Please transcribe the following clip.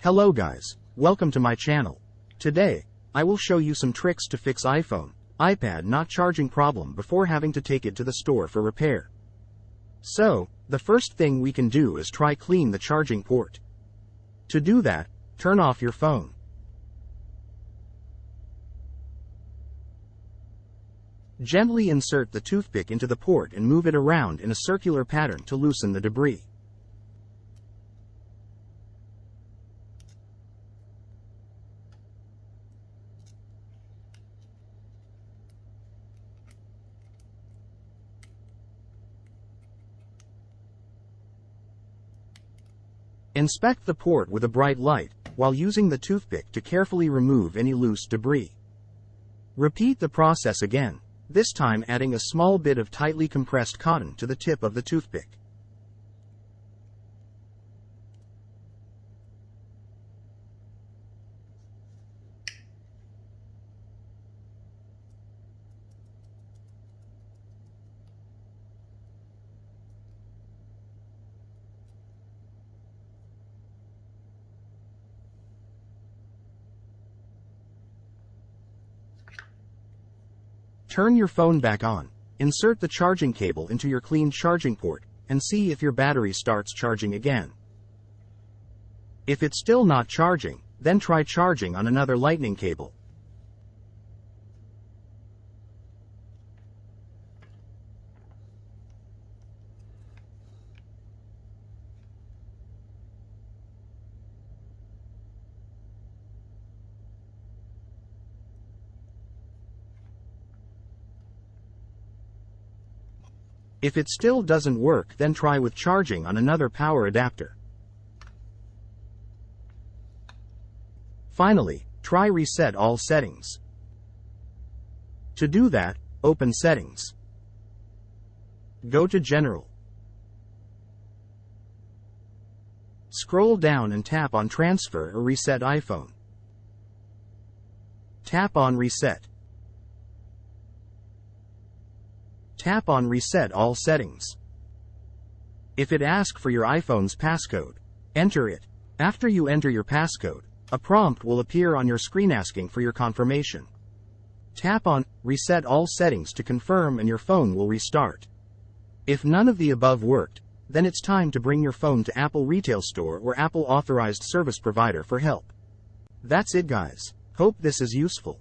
Hello guys, welcome to my channel. Today, I will show you some tricks to fix iPhone, iPad not charging problem before having to take it to the store for repair. So, the first thing we can do is try clean the charging port. To do that, turn off your phone. Gently insert the toothpick into the port and move it around in a circular pattern to loosen the debris. Inspect the port with a bright light, while using the toothpick to carefully remove any loose debris. Repeat the process again, this time adding a small bit of tightly compressed cotton to the tip of the toothpick. Turn your phone back on, insert the charging cable into your cleaned charging port, and see if your battery starts charging again. If it's still not charging, then try charging on another lightning cable. If it still doesn't work, then try with charging on another power adapter. Finally, try reset all settings. To do that, open Settings. Go to General. Scroll down and tap on Transfer or Reset iPhone. Tap on Reset. Tap on Reset all settings. If it asks for your iPhone's passcode, enter it. After you enter your passcode, a prompt will appear on your screen asking for your confirmation. Tap on Reset all settings to confirm and your phone will restart. If none of the above worked, then it's time to bring your phone to Apple Retail Store or Apple Authorized Service Provider for help. That's it guys. Hope this is useful.